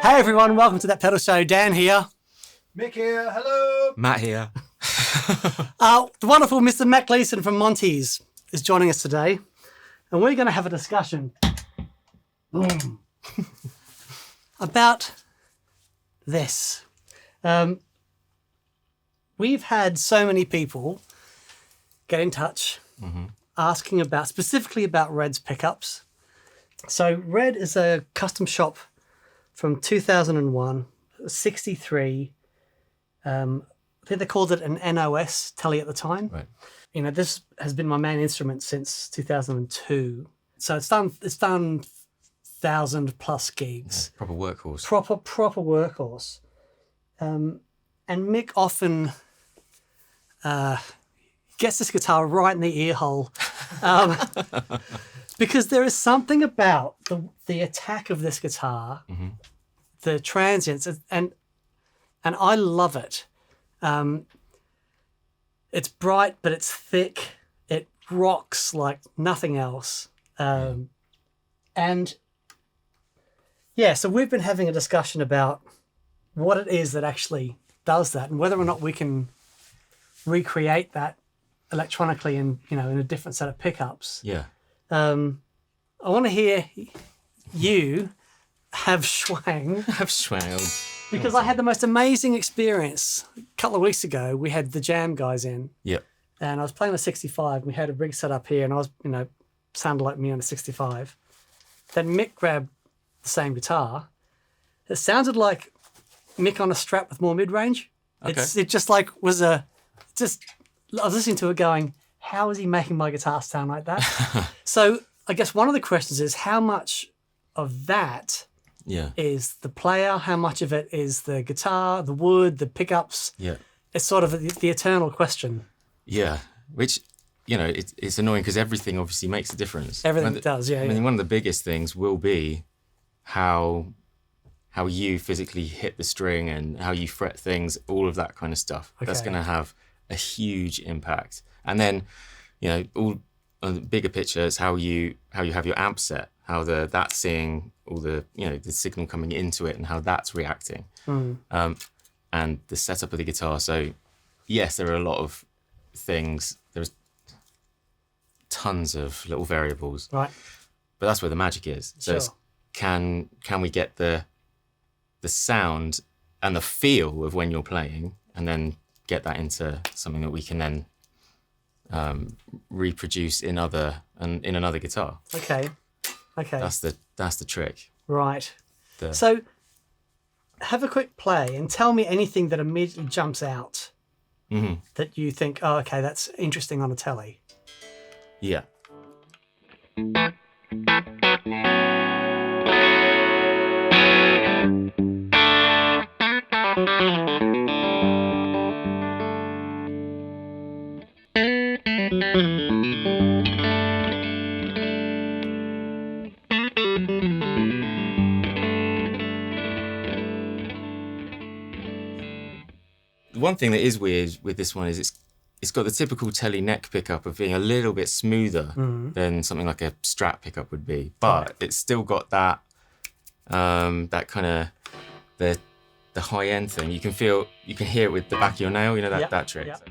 Hey everyone, welcome to That Pedal Show. Dan here. Mick here, hello. Matt here. The wonderful Mr. Matt Gleeson from Monty's is joining us today. And we're going to have a discussion about this. We've had so many people get in touch asking about, specifically about Red's pickups. So Red is a custom shop from 2001, 63. I think they called it an NOS Tele at the time. Right. You know, this has been my main instrument since 2002. So it's done 1,000 plus gigs. Yeah, proper workhorse. Proper workhorse. And Mick often gets this guitar right in the ear hole. Because there is something about the attack of this guitar, the transients, and I love it. It's bright, but it's thick. It rocks like nothing else. And yeah, so we've been having a discussion about what it is that actually does that and whether or not we can recreate that electronically in a different set of pickups. Yeah. I want to hear you have Schwang. Have swang. Because I had the most amazing experience. A couple of weeks ago, we had the Jam guys in. Yep. And I was playing a 65. And we had a rig set up here and I was, sounded like me on a 65. Then Mick grabbed the same guitar. It sounded like Mick on a Strat with more mid-range. Okay. It just like was I was listening to it going, how is he making my guitar sound like that? So I guess one of the questions is how much of that is the player, how much of it is the guitar, the wood, the pickups? Yeah. It's sort of the eternal question. Yeah. Which, it's annoying because everything obviously makes a difference. Everything does, yeah. I mean, one of the biggest things will be how you physically hit the string and how you fret things, all of that kind of stuff. Okay. That's going to have a huge impact. And then, all on the bigger picture is how you have your amp set, how that's seeing all the the signal coming into it and how that's reacting, and the setup of the guitar. So, yes, there are a lot of things. There's tons of little variables, right? But that's where the magic is. So, sure. Can we get the sound and the feel of when you're playing, and then get that into something that we can then reproduce in another guitar. Okay. That's the trick. Right. So have a quick play and tell me anything that immediately jumps out that you think, oh, okay, that's interesting on a Tele. Yeah. One thing that is weird with this one is it's got the typical Tele neck pickup of being a little bit smoother than something like a Strat pickup would be, but it's still got that that kind of the high end thing. You can hear it with the back of your nail, that trick. Yep.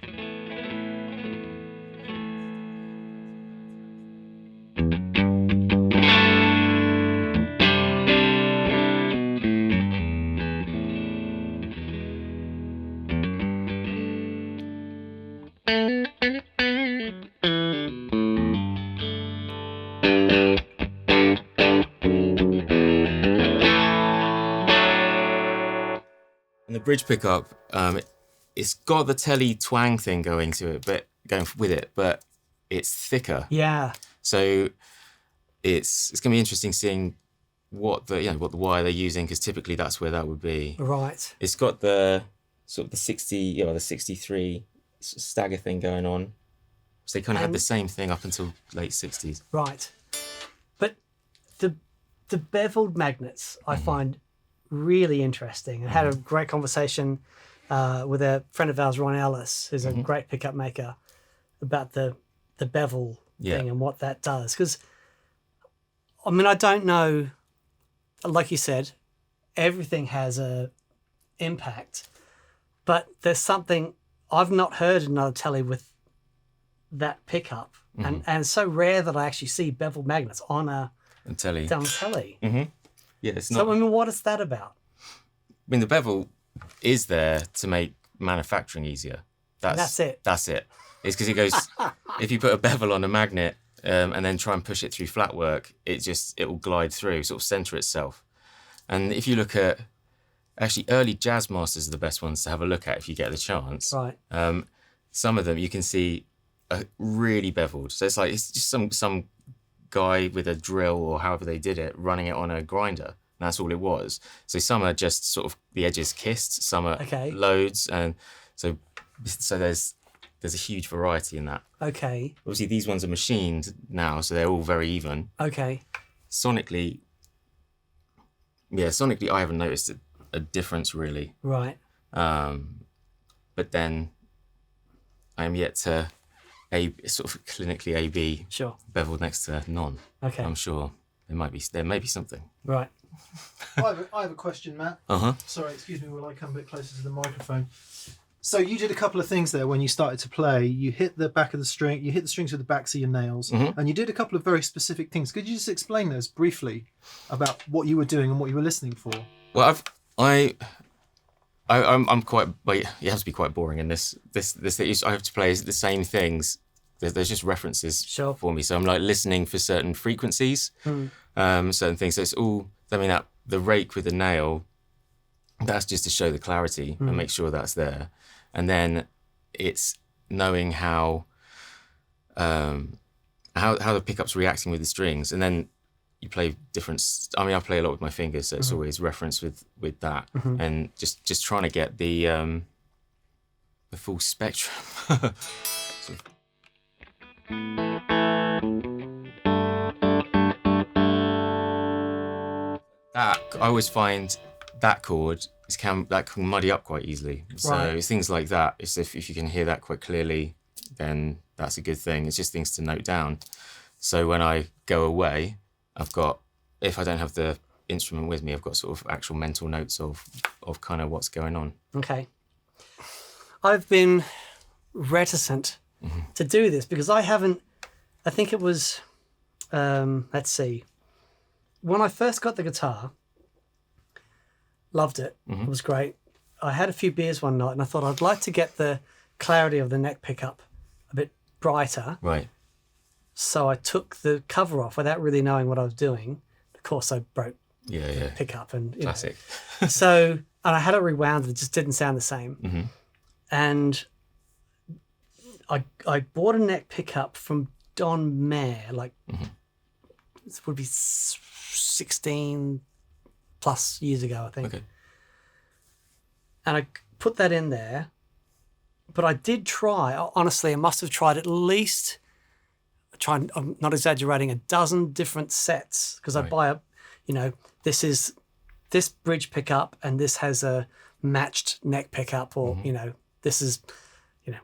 And the bridge pickup, it's got the Tele twang thing going with it, but it's thicker. Yeah. So it's going to be interesting seeing what the wire they're using, because typically that's where that would be. Right. It's got the sort of the 63 Stagger thing going on. So they kind of had the same thing up until late 60s. Right. But the beveled magnets I find really interesting. I had a great conversation with a friend of ours, Ron Ellis, who's a great pickup maker, about the bevel thing and what that does. Because, I mean, I don't know, like you said, everything has a impact, but there's something I've not heard another Tele with that pickup, and it's so rare that I actually see bevel magnets on a Tele. Tele. Yeah, it's So not. I mean, what is that about? I mean, the bevel is there to make manufacturing easier. That's it. That's it. It's because it goes. If you put a bevel on a magnet and then try and push it through flat work, it will glide through, sort of center itself. And if you look at actually early jazz masters are the best ones to have a look at if you get the chance. Right. Some of them you can see are really beveled. So it's just some guy with a drill or however they did it running it on a grinder. And that's all it was. So some are just sort of the edges kissed, some are loads, and so there's a huge variety in that. Okay. Obviously these ones are machined now, so they're all very even. Okay. Sonically I haven't noticed a difference really. Right. But then I am yet to sort of clinically AB Sure. beveled next to none. Okay. I'm sure there may be something. Right. I have a question, Matt. Sorry, excuse me while I come a bit closer to the microphone. So you did a couple of things there when you started to play. You hit the back of the string, you hit the strings with the backs of your nails, and you did a couple of very specific things. Could you just explain those briefly about what you were doing and what you were listening for? Well, I'm quite. Well, you have to be quite boring in this. I have to play the same things. There's just references for me. So I'm like listening for certain frequencies, certain things. So it's all. I mean, that the rake with the nail. That's just to show the clarity and make sure that's there, and then it's knowing how the pickup's reacting with the strings, and then you play different. I mean, I play a lot with my fingers, so it's always reference with that, and just trying to get the full spectrum. So. I always find that chord that can muddy up quite easily. So things like that. It's if you can hear that quite clearly, then that's a good thing. It's just things to note down. So when I go away, if I don't have the instrument with me, I've got sort of actual mental notes of kind of what's going on. Okay. I've been reticent to do this because I think it was, let's see, when I first got the guitar, loved it. It was great. I had a few beers one night and I thought I'd like to get the clarity of the neck pickup a bit brighter. Right. So I took the cover off without really knowing what I was doing. Of course, I broke the pickup and classic. So, and I had it rewound. It just didn't sound the same. And I bought a neck pickup from Don Mayer, like this would be 16 plus years ago, I think. Okay. And I put that in there, but I did try. Honestly, I must have tried at least. I'm not exaggerating, a dozen different sets because I buy this is this bridge pickup and this has a matched neck pickup or this is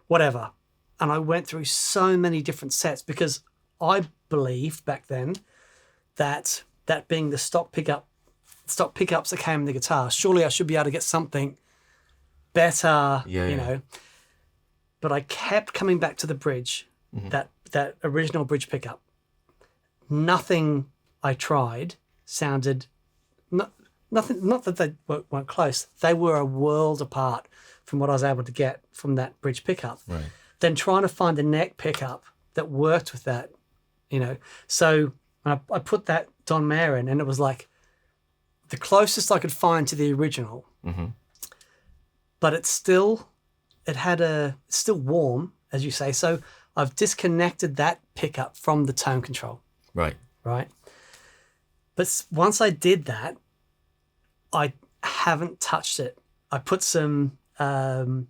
whatever. And I went through so many different sets because I believed back then that being the stock pickups that came in the guitar, surely I should be able to get something better, But I kept coming back to the bridge, that original bridge pickup. Nothing I tried sounded, nothing. Not that they weren't close. They were a world apart from what I was able to get from that bridge pickup. Right. Then trying to find a neck pickup that worked with that, So I put that Don Mayer in, and it was like the closest I could find to the original. But it's still warm, as you say. So I've disconnected that pickup from the tone control. Right. But once I did that, I haven't touched it. I put some different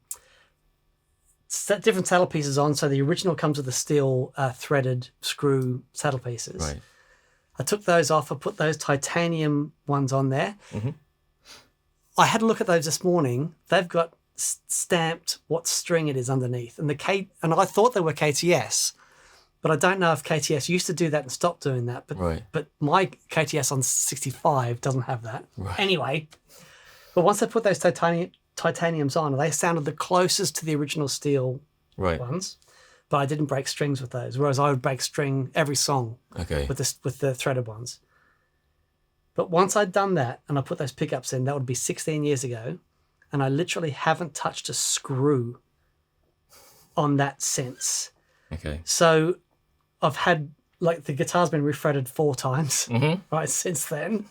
saddle pieces on. So the original comes with the steel threaded screw saddle pieces. Right. I took those off. I put those titanium ones on there. I had a look at those this morning. They've got stamped what string it is underneath, and I thought they were KTS, but I don't know if KTS used to do that and stopped doing that. But Right. but my KTS on 65 doesn't have that. Right. Anyway, but once I put those titaniums on, they sounded the closest to the original steel Right. ones. But I didn't break strings with those, whereas I would break string every song Okay. with the threaded ones. But once I'd done that and I put those pickups in, that would be 16 years ago, and I literally haven't touched a screw on that since. Okay. So I've had, like, the guitar's been refretted 4 times, right, since then.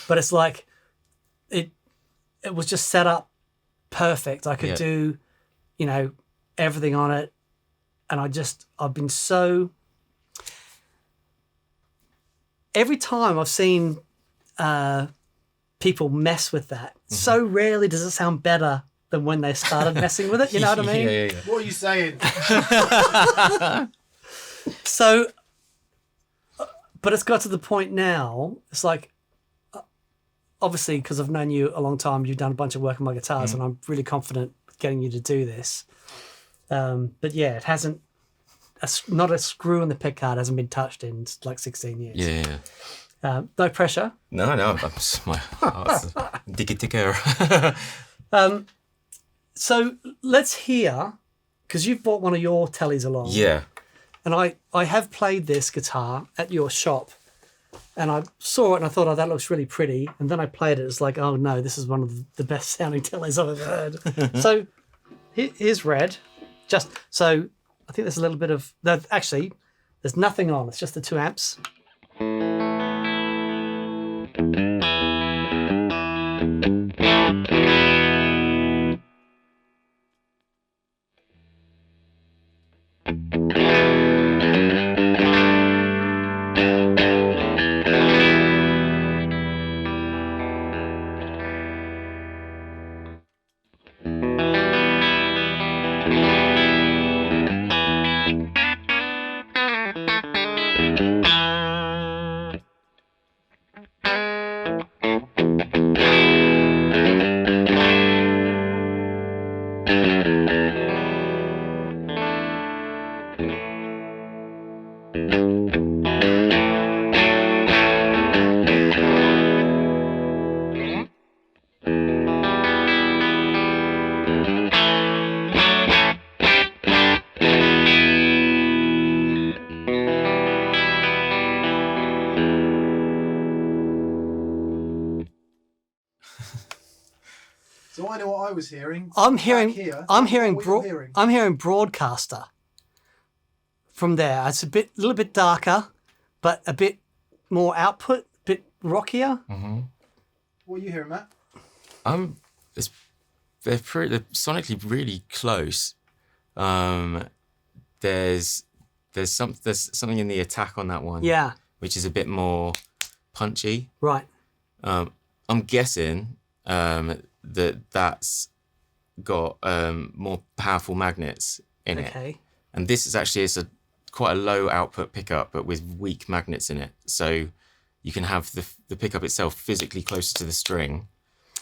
But it's like, it was just set up perfect. I could do, everything on it. And I've been so... Every time I've seen people mess with that, so rarely does it sound better than when they started messing with it. You know what I mean? Yeah. What are you saying? So, but it's got to the point now, it's like, obviously, because I've known you a long time, you've done a bunch of work on my guitars, and I'm really confident with getting you to do this. But yeah, it hasn't, not a screw in the pickguard hasn't been touched in like 16 years. Yeah. No pressure. No, my heart's ticker. So let's hear, because you've brought one of your Teles along. Yeah. And I have played this guitar at your shop, and I saw it and I thought, oh, that looks really pretty. And then I played it. It's like, oh no, this is one of the best sounding Teles I've ever heard. So here's Red. So I think there's a little bit of, actually, there's nothing on. It's just the 2 amps. So I know what I was hearing. I'm hearing What were you I'm hearing broadcaster from there. It's a little bit darker, but a bit more output, a bit rockier. Mm-hmm. What are you hearing, Matt? They're sonically really close. There's something in the attack on that one. Yeah. Which is a bit more punchy. Right. I'm guessing that's got more powerful magnets in it. Okay. And this is actually quite a low output pickup, but with weak magnets in it. So you can have the pickup itself physically closer to the string.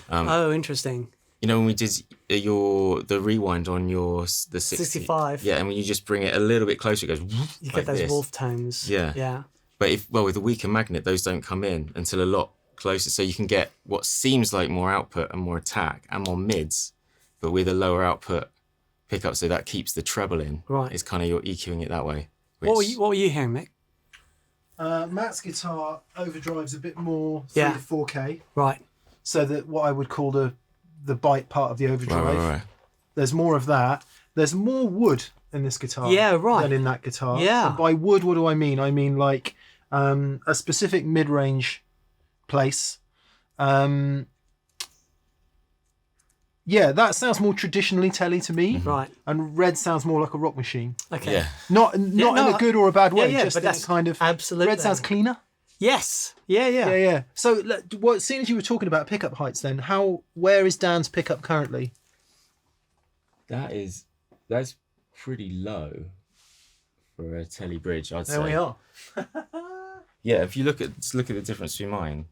Oh, interesting. You know, when we did the rewind on the 65. Yeah, and when you just bring it a little bit closer, it goes You like get those this. wolf tones. Yeah. Yeah. But with a weaker magnet, those don't come in until a lot closer. So you can get what seems like more output and more attack and more mids, but with a lower output pickup. So that keeps the treble in. Right. It's kind of you're EQing it that way. What were you hearing, Mick? Matt's guitar overdrives a bit more 3 Yeah. to 4K. Right. So that what I would call the bite part of the overdrive. Right. There's more of that. There's more wood in this guitar than in that guitar. Yeah. And by wood, what do I mean? I mean like a specific mid-range place. Yeah, that sounds more traditionally Tele to me. Right. And Red sounds more like a rock machine. Okay. Yeah. Not in a good or a bad way. Yeah, just but in a that's kind of absolutely. Red sounds cleaner. Yes. Yeah. Yeah. So, seeing as you were talking about pickup heights, then where is Dan's pickup currently? That's pretty low for a Tele bridge, I'd say. There we are. Yeah, if you look at the difference between mine.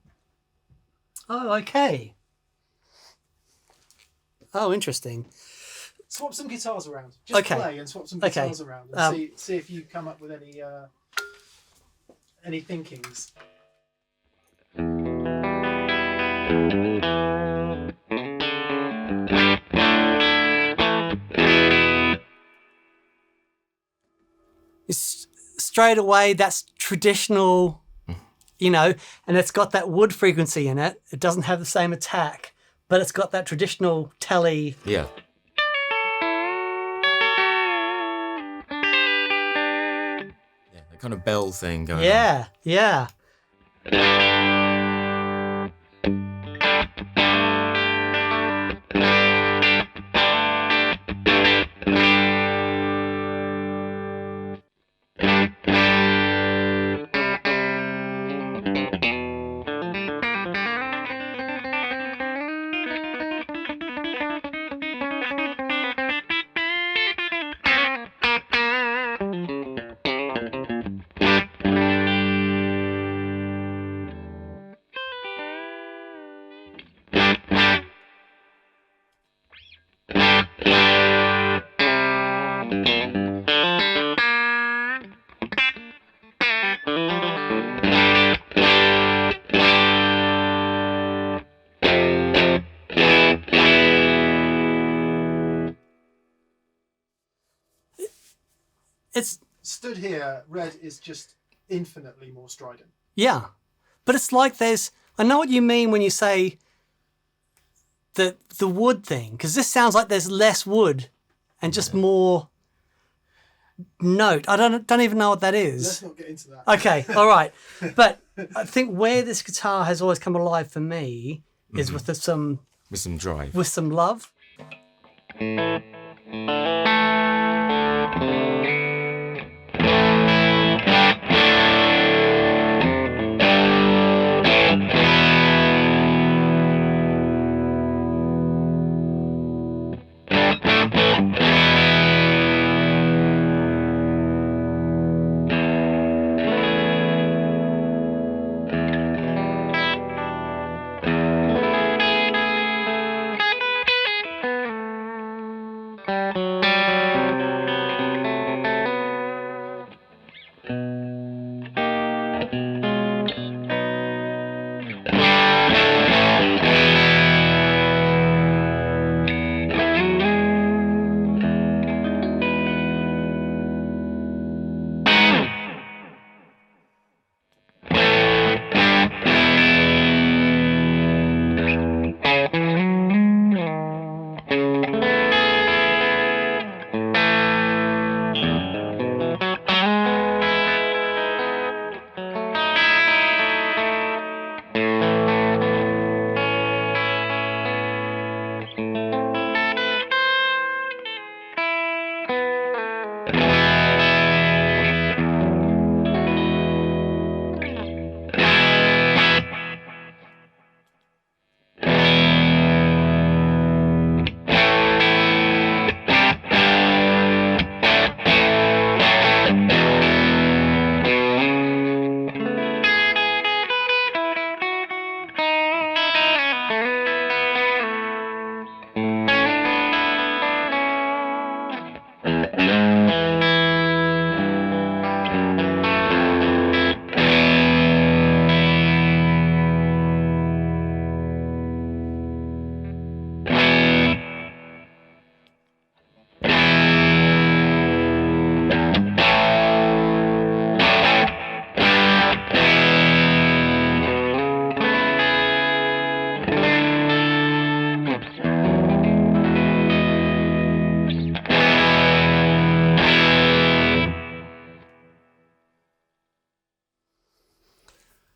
Oh, okay. Oh, interesting. swap some guitars around. Just Okay. play and swap some guitars around and see if you come up with any thinkings. It's straight away, that's traditional, you know, and it's got that wood frequency in it. It doesn't have the same attack, but it's got that traditional Tele. Yeah. Yeah, the kind of bell thing going on. Yeah. It's Stood here, Red is just infinitely more strident. yeah, but it's like I know what you mean when you say the wood thing, because this sounds like there's less wood and just more note. I don't even know what that is. Let's not get into that. Okay, all right. But I think where this guitar has always come alive for me is with some drive. with some love.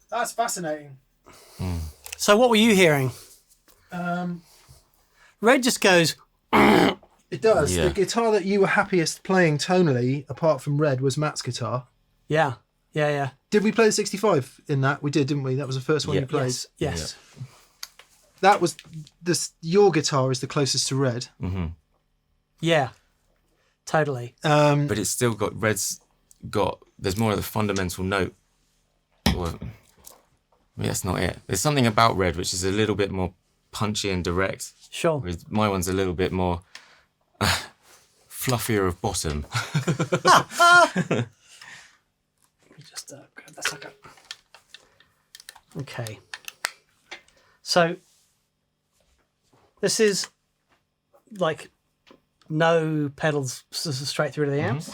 That's fascinating. So what were you hearing? Red just goes. It does. Yeah. The guitar that you were happiest playing tonally, apart from Red, was Matt's guitar. Yeah. Did we play the 65 in that? We did, didn't we? That was the first one Yeah. you played. Yes. That was this. Your guitar is the closest to Red. Yeah. Totally. But it's still got there's more of the fundamental note. Or, that's not it. There's something about Red which is a little bit more punchy and direct. Sure. My one's a little bit more fluffier of bottom. Let me just grab that sucker. Okay. So this is like no pedals straight through to the amps.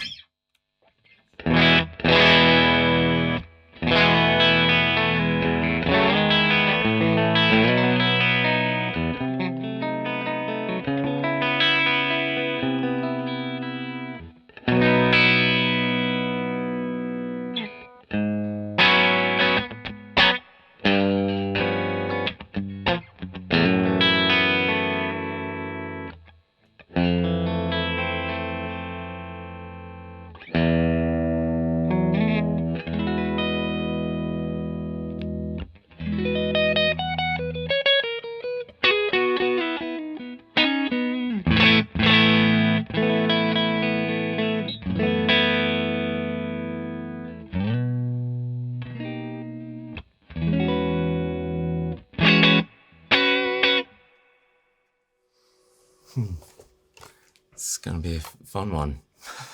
It's going to be a fun one.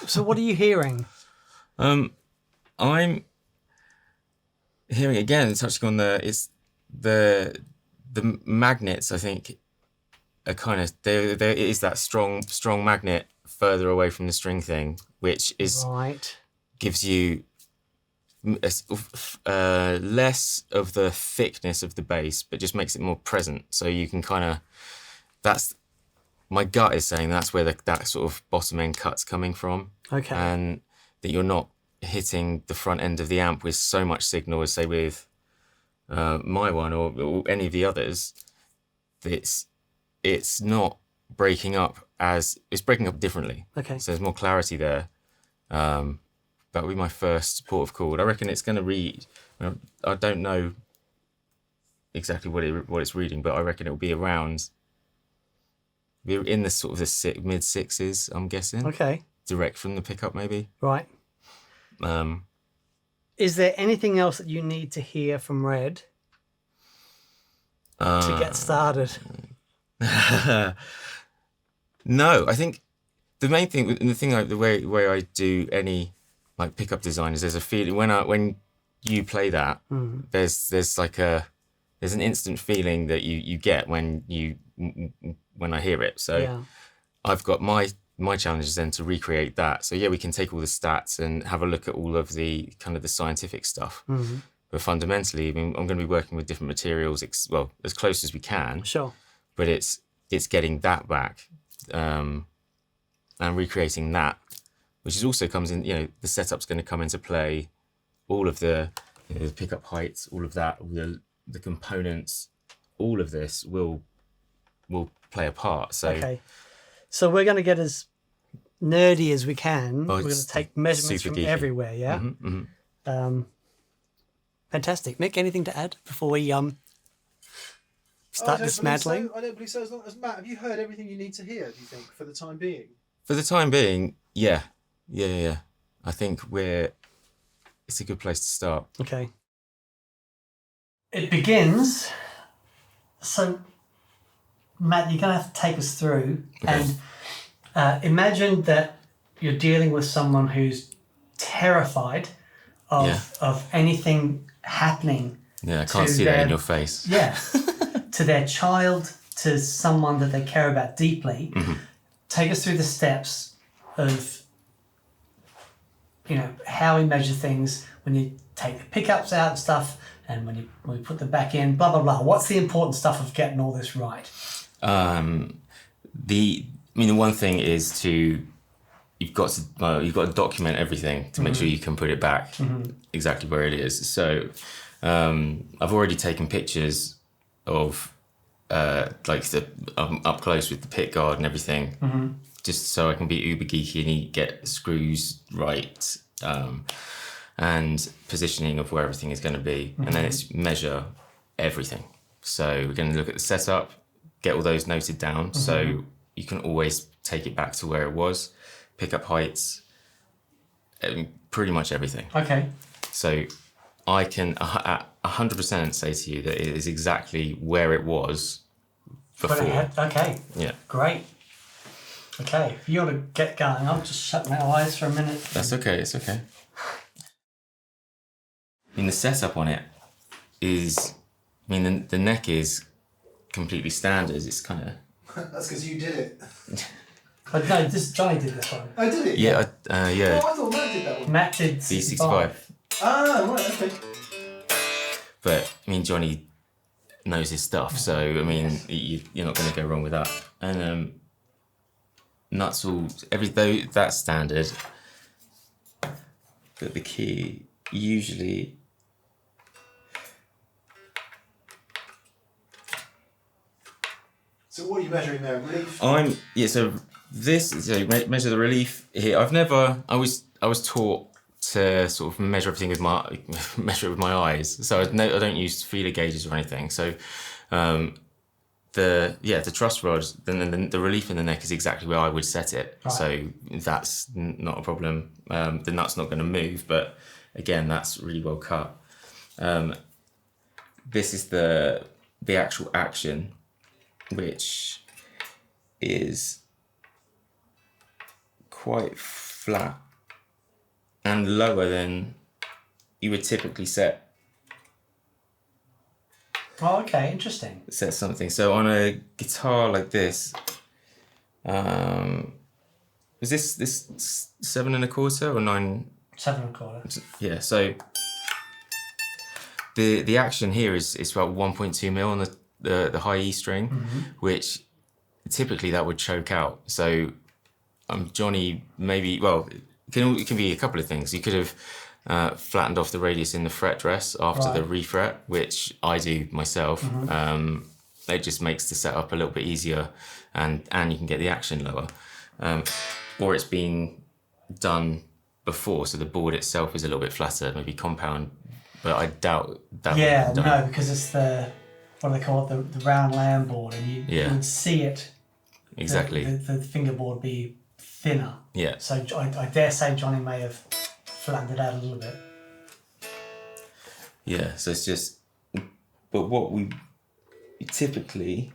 So what are you hearing? I'm hearing again, touching on the magnets. I think are kind of there is that strong magnet further away from the string thing, which is gives you less of the thickness of the bass, but just makes it more present. So you can kind of that's. My gut is saying that's where that sort of bottom end cut's coming from. Okay. And that you're not hitting the front end of the amp with so much signal as, say, with my one or any of the others. It's not breaking up it's breaking up differently. Okay. So there's more clarity there. That would be my first port of call. I reckon it's going to read. I don't know exactly what it's reading, but I reckon it will be around. We're in the sort of the mid sixes, I'm guessing. Okay. Direct from the pickup, maybe. Right. Is there anything else that you need to hear from Red to get started? No, I think the main thing, the way I do any like pickup design is there's a feeling when you play that, there's an instant feeling that you get when I hear it. So yeah. I've got my challenge is then to recreate that. So yeah, we can take all the stats and have a look at all of the kind of the scientific stuff. Mm-hmm. But fundamentally, I mean, I'm going to be working with different materials, as close as we can. Sure. But it's getting that back and recreating that, which is also comes in. The setup's going to come into play. All of the the pickup heights, all of that, all the components, all of this will play a part. So okay. So we're going to get as nerdy as we can. We're going to take measurements from everywhere, yeah? Mm-hmm, mm-hmm. Fantastic. Mick, anything to add before we start dismantling? I don't believe so. As long as Matt, have you heard everything you need to hear, do you think, for the time being? For the time being, yeah. I think it's a good place to start. Okay. It begins. So, Matt, you're going to have to take us through and imagine that you're dealing with someone who's terrified of anything happening. Yeah, I can't see that in your face. Yeah, to their child, to someone that they care about deeply. Mm-hmm. Take us through the steps of, how we measure things when you take the pickups out and stuff, and when we put them back in, blah, blah, blah. What's the important stuff of getting all this right? The one thing is you've got to document everything to make sure you can put it back exactly where it is. So I've already taken pictures of up close with the Pickguard and everything, just so I can be uber geeky and get screws right and positioning of where everything is going to be, and then it's measure everything. So we're going to look at the setup, get all those noted down, so you can always take it back to where it was, pick up heights, pretty much everything. Okay. So I can 100% say to you that it is exactly where it was before. Okay. Yeah. Great. Okay, if you want to get going, I'll just shut my eyes for a minute. That's okay, it's okay. I mean, the setup on it is, I mean, the neck is completely standard. It's kind of... That's because you did it. No, Johnny did this one. I did it? Yeah, yeah. Oh, I thought Matt did that one. Matt did B65. Ah, right, okay. But, I mean, Johnny knows his stuff, so, I mean, you're not going to go wrong with that. And nuts all... though that's standard. But the key, usually... So what are you measuring there? Relief? So measure the relief here. I was taught to sort of measure everything with my eyes. So I don't use feeler gauges or anything. So the truss rod, then the relief in the neck is exactly where I would set it. Right. So that's not a problem. The nut's not going to move, but again, that's really well cut. This is the actual action, which is quite flat and lower than you would typically set. Oh, okay, interesting. Set something. So on a guitar like this, is this 7 1/4 or 9? 7 1/4. Yeah. So the action here is about 1.2 mil on the high E string, which typically that would choke out. So Johnny maybe, well, it can be a couple of things. You could have flattened off the radius in the fret dress after the refret, which I do myself. It just makes the setup a little bit easier, and you can get the action lower. Or it's been done before, so the board itself is a little bit flatter, maybe compound, but I doubt that. Yeah, no, because it's what do they call it, the round lamb board, and you would see it. Exactly. The fingerboard be thinner. Yeah. So I dare say Johnny may have flattened it out a little bit. Yeah, so it's just, but what we typically,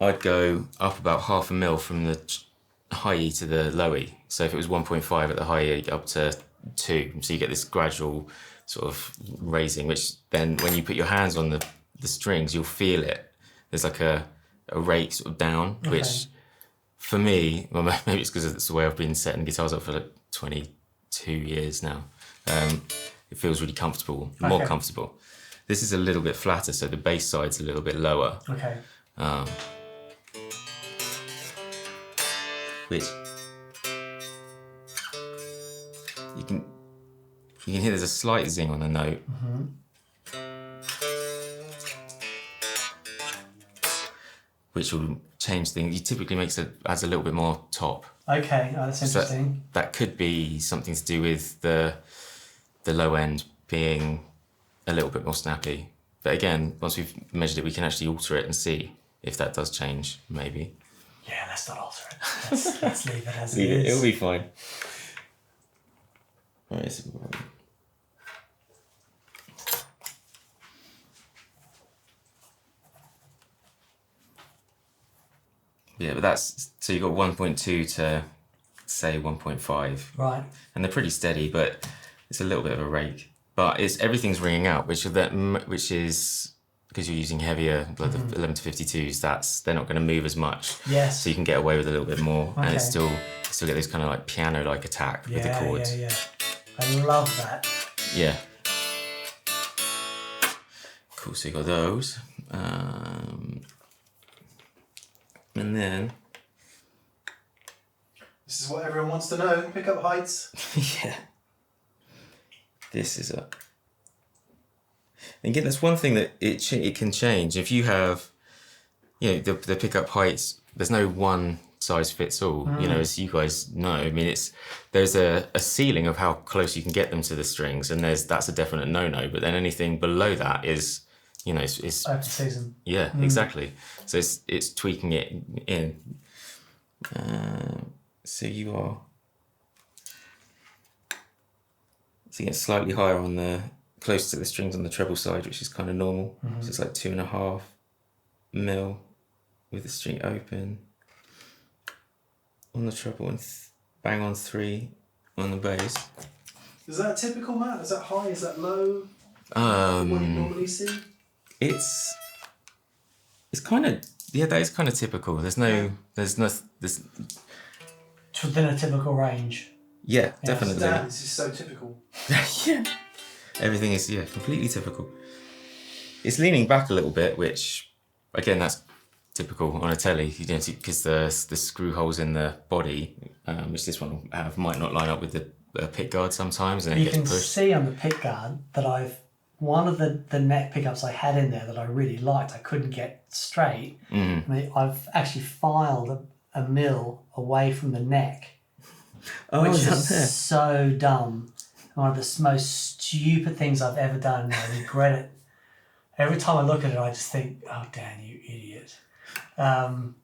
I'd go up about 0.5 mil from the high E to the low E. So if it was 1.5 at the high E, up to 2. So you get this gradual sort of raising, which then when you put your hands on the strings, you'll feel it. There's like a rake sort of down, which for me, well, maybe it's because it's the way I've been setting guitars up for like 22 years now. It feels really comfortable, more comfortable. This is a little bit flatter, so the bass side's a little bit lower. Okay. Which you can hear there's a slight zing on the note. Which will change things. It typically adds a little bit more top. Okay, that's interesting. So that could be something to do with the low end being a little bit more snappy. But again, once we've measured it, we can actually alter it and see if that does change, maybe. Yeah, let's not alter it. Let's leave it as it is. It'll be fine. Right, so yeah, but that's, so you've got 1.2 to say 1.5. Right. And they're pretty steady, but it's a little bit of a rake. But everything's ringing out, which is because you're using heavier, like the 11 to 52s. They're not going to move as much. Yes. So you can get away with a little bit more, and it's still get this kind of like piano-like attack with the chords. Yeah. I love that. Yeah. Cool. So you got those, and then. This is what everyone wants to know. Pick up heights. Yeah. This is again, that's one thing that it can change. If you have, the pickup heights, there's no one size fits all. As you guys know, I mean, there's a ceiling of how close you can get them to the strings, and that's a definite no-no. But then anything below that is, it's open season. Yeah, exactly. So it's tweaking it in. So you are. So you get slightly higher on close to the strings on the treble side, which is kind of normal. So it's like 2.5 mil with the string open on the treble and bang on 3 on the bass. Is that typical, Matt? Is that high? Is that low? What you normally see? It's kind of, yeah, that is kind of typical. There's It's within a typical range. Yeah, definitely. This is so typical. Yeah. Everything is, completely typical. It's leaning back a little bit, which, again, that's typical on a Tele, because the screw holes in the body, which this one will have, might not line up with the pickguard sometimes, and it gets pushed. You can see on the pickguard that one of the neck pickups I had in there that I really liked, I couldn't get straight. I've actually filed a mill away from the neck, which is so dumb. One of the most stupid things I've ever done, and I regret it. Every time I look at it, I just think, oh, Dan, you idiot. And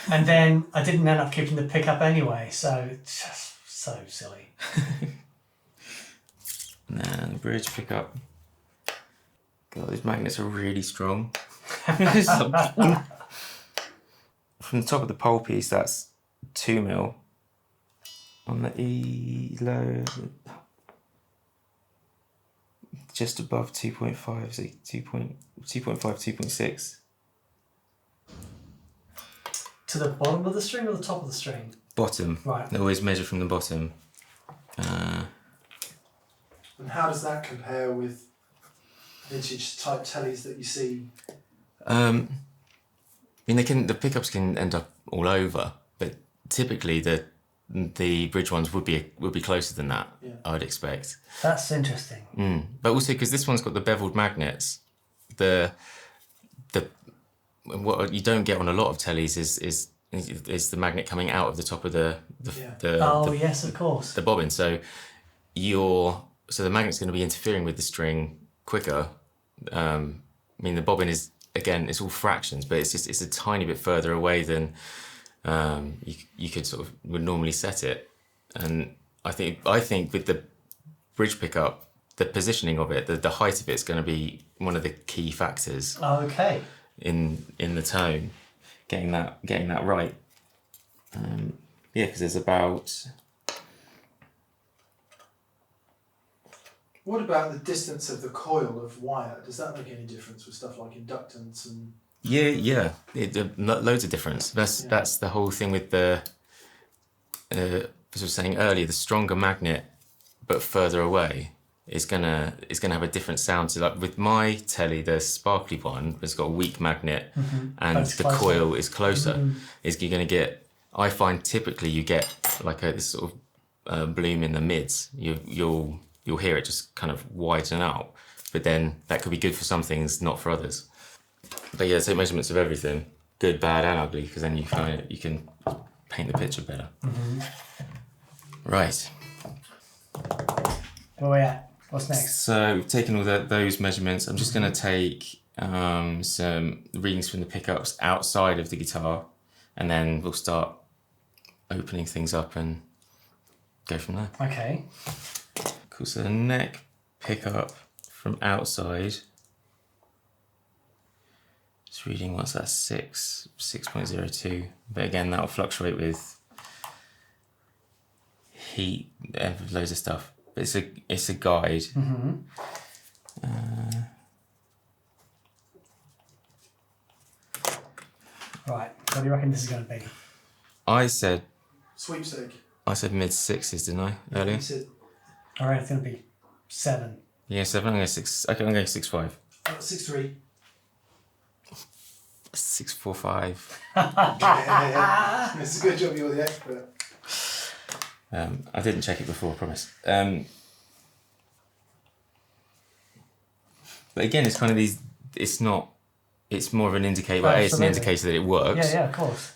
then I didn't end up keeping the pickup anyway, so it's just so silly. Nah, the bridge pickup. God, these magnets are really strong. From the top of the pole piece, that's 2 mil. On the E low, just above 2.5, so 2.5, 2.6. To the bottom of the string or the top of the string? Bottom. Right. They always measure from the bottom. And how does that compare with vintage type Teles that you see? I mean, the pickups can end up all over, but typically the bridge ones would be closer than that. Yeah. I would expect. That's interesting. But also because this one's got the beveled magnets, what you don't get on a lot of Teles is the magnet coming out of the top of the yes, of course, the bobbin. So the magnet's going to be interfering with the string quicker. I mean, the bobbin is, again, it's all fractions, but it's a tiny bit further away than you could would normally set it. And I think with the bridge pickup, the positioning of it, the height of it is going to be one of the key factors. Okay. In the tone, getting that right. Because there's about. What about the distance of the coil of wire? Does that make any difference with stuff like inductance and? Yeah. Loads of difference. That's the whole thing with the. As I was saying earlier, the stronger magnet, but further away, is gonna have a different sound. So, like with my Tele, the sparkly one has got a weak magnet, and the coil is closer. Is you're gonna get. I find typically you get like this sort of bloom in the mids. You'll hear it just kind of widen out, but then that could be good for some things, not for others. But yeah, take measurements of everything, good, bad, and ugly, because then you can paint the picture better. Right. Where are we at? What's next? So we've taken all those measurements. I'm just going to take some readings from the pickups outside of the guitar, and then we'll start opening things up and go from there. Okay. Cool. So the neck pickup from outside. It's reading, what's that, 6.02. But again, that'll fluctuate with heat, loads of stuff. But it's a guide. Right. What do you reckon this is going to be? I said Sweepstake. I said mid-6s, didn't I, earlier? All right, it's going to be 7. Yeah, 7. I'm going 6. Okay, I'm going 6.5. 6.3. 6.45. Yeah. It's a good job you're the expert. I didn't check it before, I promise. But again, it's kind of these. It's not. It's more of an indicator. Well, it's an indicator that it works. Yeah, of course.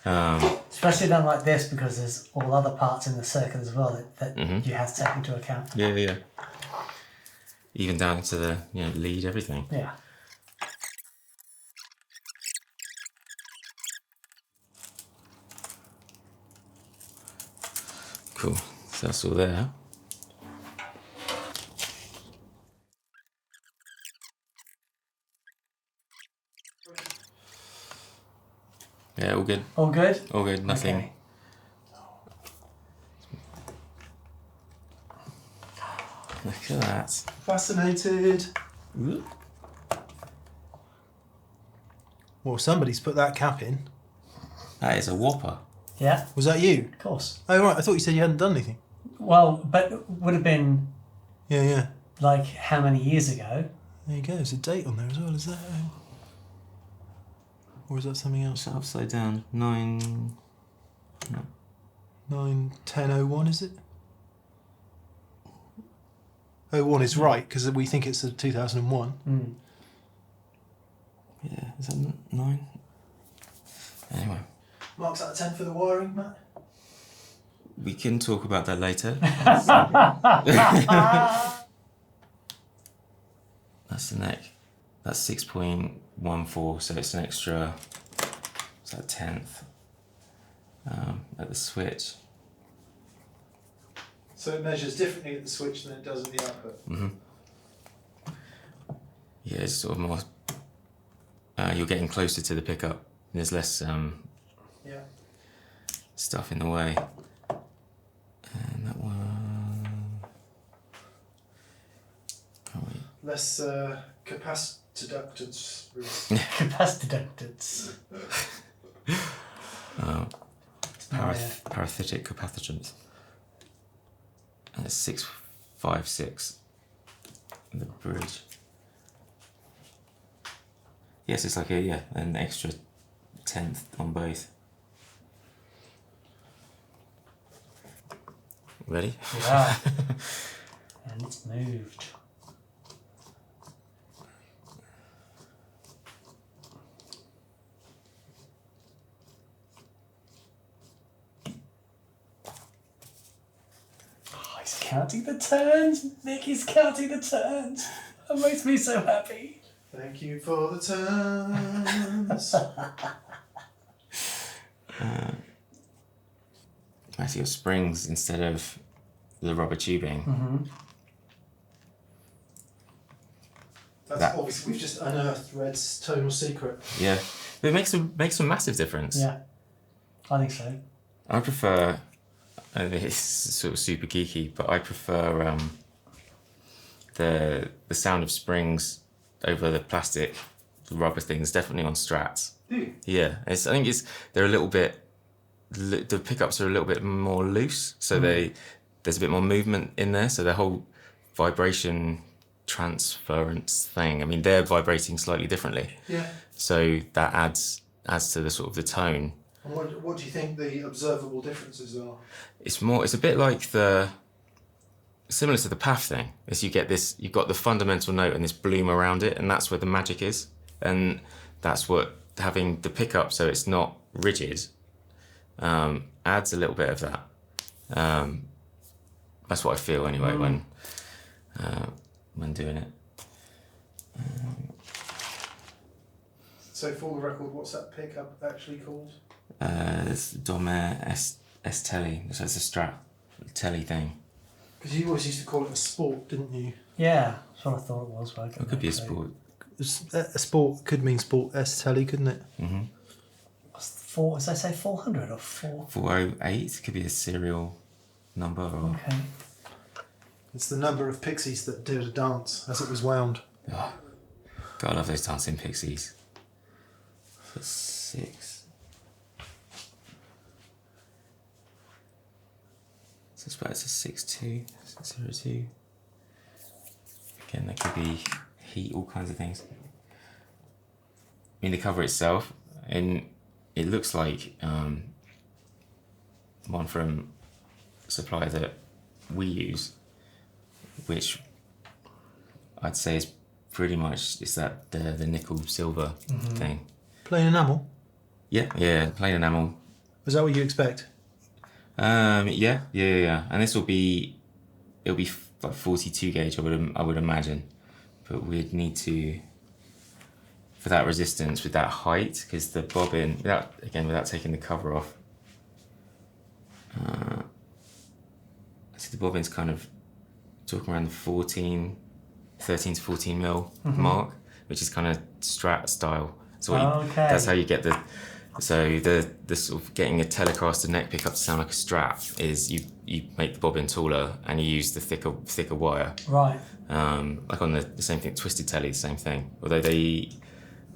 Especially done like this, because there's all other parts in the circuit as well that you have to take into account. Yeah. Even down to the lead, everything. Yeah. Cool. So that's all there. Yeah, all good. All good? All good, nothing. Okay. Look at that. Fascinated. Well, somebody's put that cap in. That is a whopper. Yeah, Was that you? of course. Oh, right. I thought you said you hadn't done anything. Well, but would have been Yeah. like how many years ago? There you go. There's a date on there as well. Is that... or is that something else? Is that upside down? 9... No. 9/10/01, is it? 01 is right, because we think it's a 2001. Mm. Yeah, is that 9? Anyway. Marks out of 10 for the wiring, Matt? We can talk about that later. That's the neck. That's 6.14, so it's an extra, it's like 10th at the switch. So it measures differently at the switch than it does at the output? Yeah, it's sort of more, you're getting closer to the pickup. There's less stuff in the way. And that one... Oh, wait. Less capacitance. Capacitance. Parathetic capacitance. And it's 656 the bridge. Yes, it's like an extra 10th on both. Ready? Yeah. And it's moved. Oh, he's counting the turns. Nick is counting the turns. That makes me so happy. Thank you for the turns. That's your springs instead of the rubber tubing. That's obviously, we've just unearthed Red's tonal secret. Yeah, but it makes a massive difference. Yeah, I think so. I prefer, it's sort of super geeky, but I prefer the sound of springs over the plastic, the rubber things, definitely on Strats. Do you? Yeah, I think they're a little bit, the pickups are a little bit more loose, so there's a bit more movement in there, so the whole vibration transference thing, I mean, they're vibrating slightly differently. Yeah. So that adds to the sort of the tone. And what do you think the observable differences are? It's a bit like similar to the PAF thing, is you've got the fundamental note and this bloom around it, and that's where the magic is. And that's what having the pickup so it's not rigid adds a little bit of that. That's what I feel anyway when doing it. So for the record, what's that pickup actually called? It's Domer S Tele, so it's a Strat Tele thing. Because you always used to call it a sport, didn't you? Yeah, that's what I thought it was. It could be a sport. A sport could mean sport S Tele, couldn't it? Mm-hmm. As I say, 400 or 4? 408 could be a serial number. Or... Okay. It's the number of pixies that did a dance as it was wound. Oh, God, I love those dancing pixies. For 6. So it's about a 6.2, 602. Again, there could be heat, all kinds of things. I mean, the cover itself, and it looks like one from a supplier that we use, which I'd say is pretty much the nickel silver thing. Plain enamel? Yeah, plain enamel. Is that what you expect? Yeah. And this it'll be like 42 gauge, I would imagine, but we'd need to, for that resistance with that height, because the bobbin, without taking the cover off, I see the bobbin's kind of talking around the 13 to 14 mil mark, which is kind of Strat style. So that's how you get the So the sort of getting a Telecaster neck pickup to sound like a Strat is you make the bobbin taller and you use the thicker wire. Right. Like on the same thing, Twisted Tele, the same thing. Although they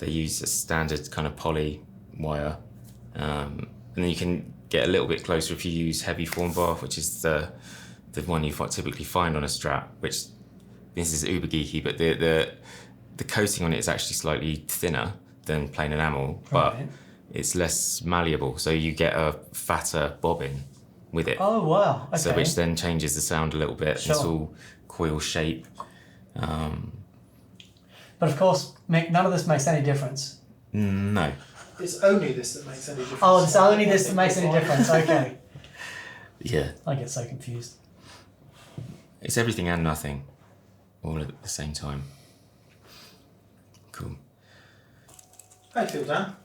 use a standard kind of poly wire, and then you can get a little bit closer if you use heavy form bar, which is the one you typically find on a Strat. Which this is uber geeky, but the coating on it is actually slightly thinner than plain enamel, but it's less malleable, so you get a fatter bobbin with it. Oh wow! Okay. So which then changes the sound a little bit. Sure. It's all coil shape. But of course, Mick, none of this makes any difference. No. It's only this that makes any difference. Oh, it's only this that makes any difference. Okay. Yeah. I get so confused. It's everything and nothing, all at the same time. Cool. How do you feel, Dan?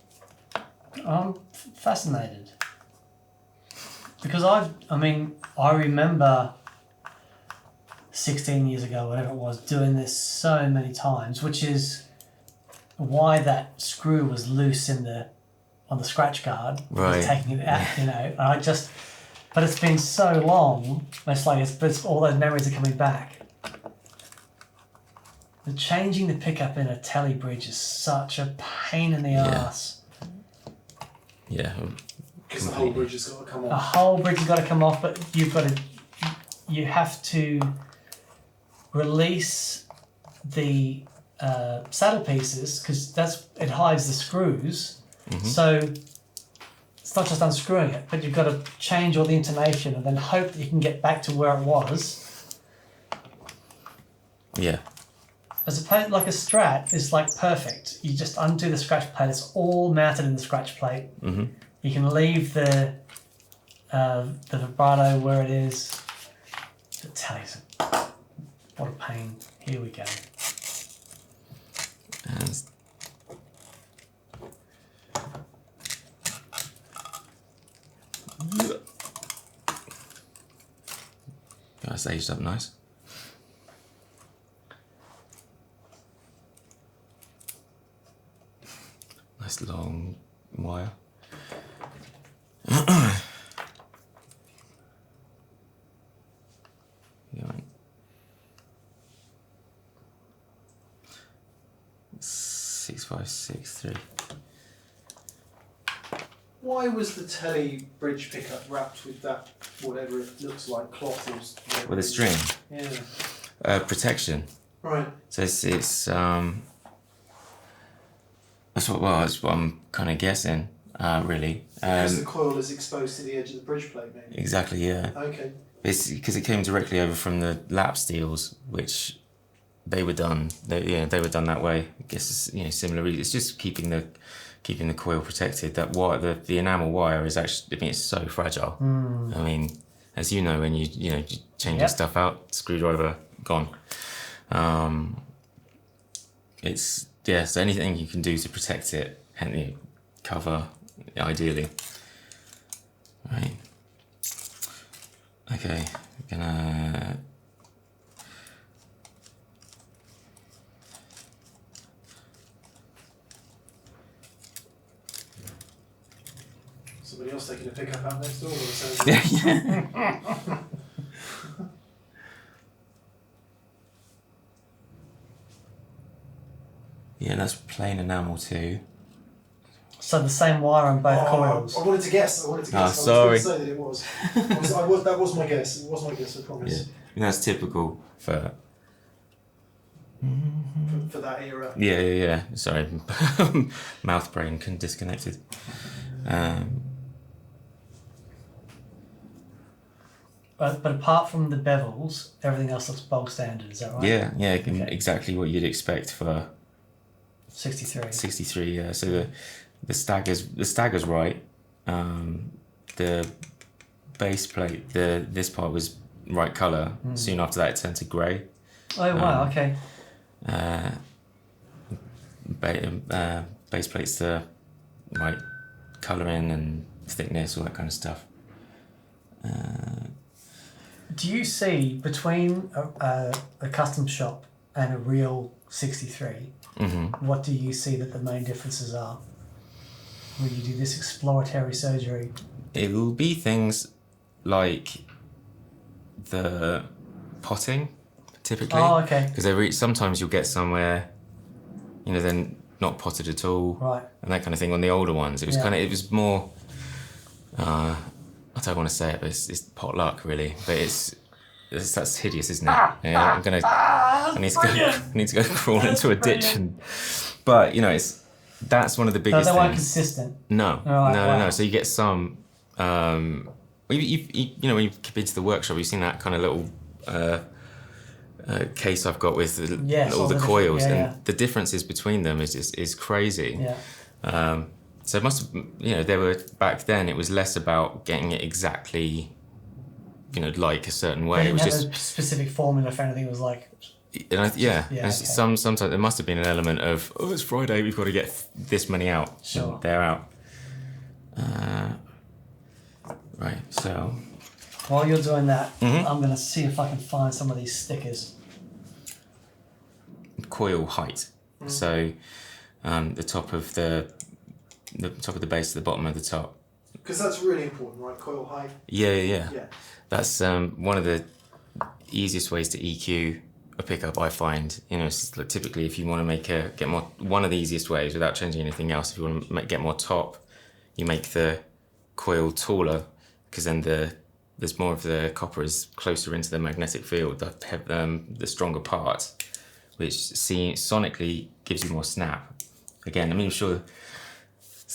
I'm fascinated. Because I remember 16 years ago, whatever it was, doing this so many times, which is why that screw was loose on the scratch guard. Right. Taking it out, but it's been so long, it's like it's all those memories are coming back. The changing the pickup in a Tele bridge is such a pain in the ass. Yeah. Because the whole bridge has got to come The off. whole bridge has got to come off, but you have to release the saddle pieces because it hides the screws. Mm-hmm. So it's not just unscrewing it, but you've got to change all the intonation and then hope that you can get back to where it was. Yeah. As opposed, like a Strat is like perfect. You just undo the scratch plate. It's all mounted in the scratch plate. Mm-hmm. You can leave the vibrato where it is. The Teles, what a pain. Here we go. And that's aged up nice. Nice long wire. Yeah, right. 6563. Why was the Tele bridge pickup wrapped with that, whatever it looks like, cloth or whatever? With a string. Yeah. Protection. Right. So it's that's what I'm kind of guessing, really. Because the coil is exposed to the edge of the bridge plate, maybe. Exactly, yeah. Okay. It's because it came directly over from the lap steels, which they were done. They were done that way. I guess it's, similar. It's just keeping the coil protected. That wire, the enamel wire is actually. I mean, it's so fragile. I mean, as you know, when you change your stuff out, screwdriver gone. So anything you can do to protect it, and cover, ideally. Right. Okay, gonna. Somebody else taking a pickup out next door. Yeah. Yeah, that's plain enamel too. So the same wire on both coils. I wanted to guess. Sorry. I was going to say that it was. That was my guess. It was my guess, I promise. Yeah, and that's typical for that era. Yeah. Sorry, mouth brain disconnected. But apart from the bevels, everything else looks bog standard. Is that right? Yeah, exactly what you'd expect for 63. 63. Yeah. So the stagger's right. The base plate, this part was right color. Soon after that, it turned to grey. Oh wow! Okay. Base plate's the right colouring and thickness, all that kind of stuff. Do you see between a custom shop and a real 63? What do you see that the main differences are? Will you do this exploratory surgery? It will be things like the potting, typically. Oh, okay. Because sometimes you'll get somewhere, they're not potted at all. Right. And that kind of thing on the older ones. It was it was more, I don't want to say it, but it's potluck, really. But that's hideous, isn't it? Yeah, I need to go crawl into a ditch. But, that's one of the biggest things. things. They weren't consistent? No. Right, No. So you get some, when you've been to the workshop, you've seen that kind of little case I've got with all the coils, and the differences between them is crazy. Yeah. So it must have, they were, back then, it was less about getting it exactly, like a certain way. It was just a specific formula for anything. It was like... And sometimes there must have been an element of, it's Friday, we've got to get this many out. Sure. And they're out. Right, so... While you're doing that, I'm going to see if I can find some of these stickers. Coil height. So the top of the base to the bottom of the top. Because that's really important, right? Coil height. Yeah. That's one of the easiest ways to EQ a pickup, I find. It's like typically if you want to get more, one of the easiest ways without changing anything else, if you want to get more top, you make the coil taller, because then there's more of the copper is closer into the magnetic field, the stronger part, which sonically gives you more snap. Again, I'm sure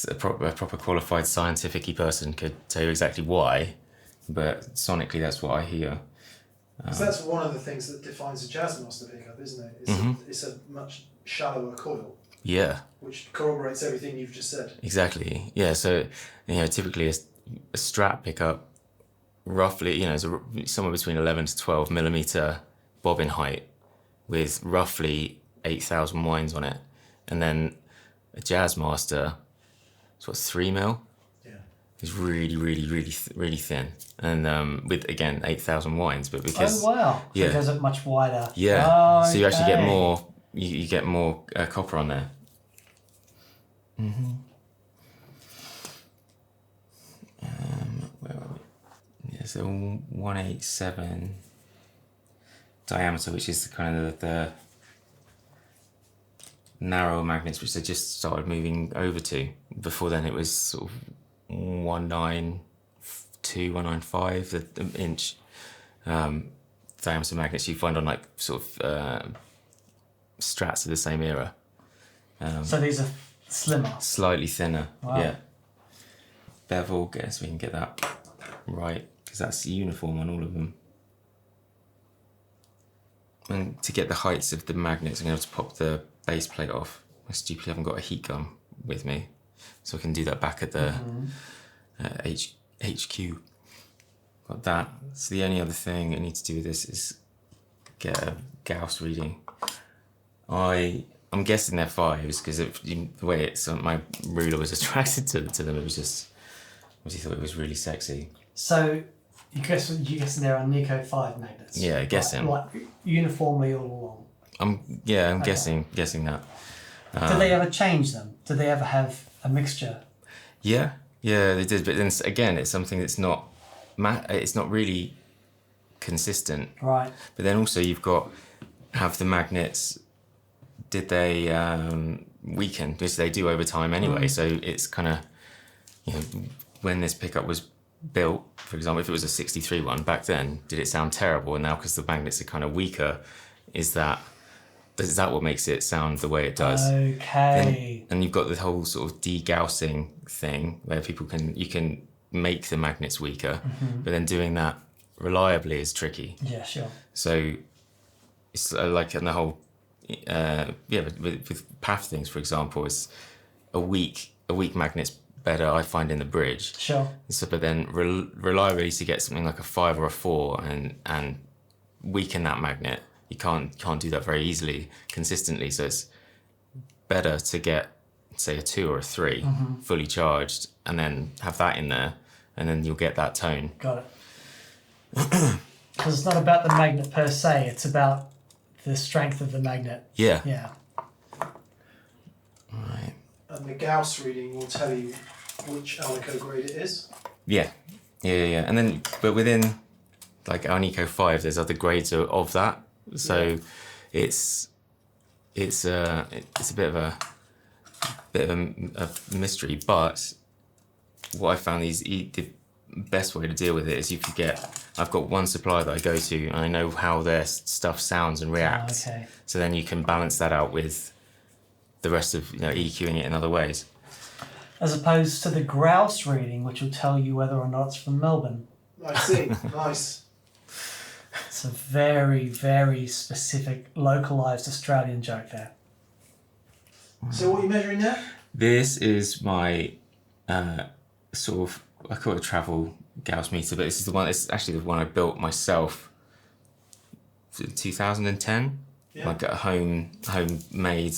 a proper qualified scientific-y person could tell you exactly why, but sonically that's what I hear. So that's one of the things that defines a Jazzmaster pickup, isn't it? It's a much shallower coil. Yeah. Which corroborates everything you've just said. Exactly. Yeah. So typically a Strat pickup, roughly, is somewhere between 11 to 12 millimeter bobbin height, with roughly 8,000 winds on it, and then a Jazzmaster, it's 3 mil. It's really, really, really, really thin, and with again 8,000 winds, but because so it goes up much wider. Yeah, so you actually get more. You get more copper on there. Where are we? Yeah, so 187 diameter, which is kind of the narrow magnets, which they just started moving over to. Before then, it was sort of 192, 195 the inch diameter magnets you find on like sort of Strats of the same era. So these are slimmer, slightly thinner. Wow. Yeah. Bevel, guess we can get that right, because that's uniform on all of them. And to get the heights of the magnets, I'm going to have to pop the base plate off. I stupidly haven't got a heat gun with me, so I can do that back at the HQ. Got that. So the only other thing I need to do with this is get a Gauss reading. I'm guessing they're 5s, because the way my ruler was attracted to them, it was just, I thought it was really sexy. So you guess they're alnico 5 magnets? Yeah, guessing. Like uniformly all along? I'm guessing that. Did they ever change them? Did they ever have a mixture? Yeah, they did. But then again, it's something that's not really consistent. Right. But then also you've got, have the magnets, did they weaken? Which they do over time anyway. So it's kind of, when this pickup was built, for example, if it was a 63 one back then, did it sound terrible? And now because the magnets are kind of weaker, is that what makes it sound the way it does? Okay. And you've got the whole sort of degaussing thing where you can make the magnets weaker, but then doing that reliably is tricky. Yeah, sure. So it's like in the whole, with PAF things, for example, it's a weak magnet's better, I find, in the bridge. Sure. So, but then reliably to get something like a 5 or a 4 and weaken that magnet, you can't do that very easily consistently. So it's better to get, say, a 2 or a 3 fully charged, and then have that in there, and then you'll get that tone. Got it. Because it's not about the magnet per se, it's about the strength of the magnet. Yeah. Yeah. Right. And the Gauss reading will tell you which alnico grade it is. Yeah. And then, but within like alnico 5, there's other grades of that. So it's a bit of a mystery. But what I found is the best way to deal with it is if you I've got one supplier that I go to and I know how their stuff sounds and reacts. Okay. So then you can balance that out with the rest of EQing it in other ways. As opposed to the grouse reading, which will tell you whether or not it's from Melbourne. I see. Nice. It's a very, very specific, localised Australian joke there. So what are you measuring there? This is my sort of, I call it a travel Gauss meter, but this is the one. It's actually the one I built myself in 2010. Yeah. Like a homemade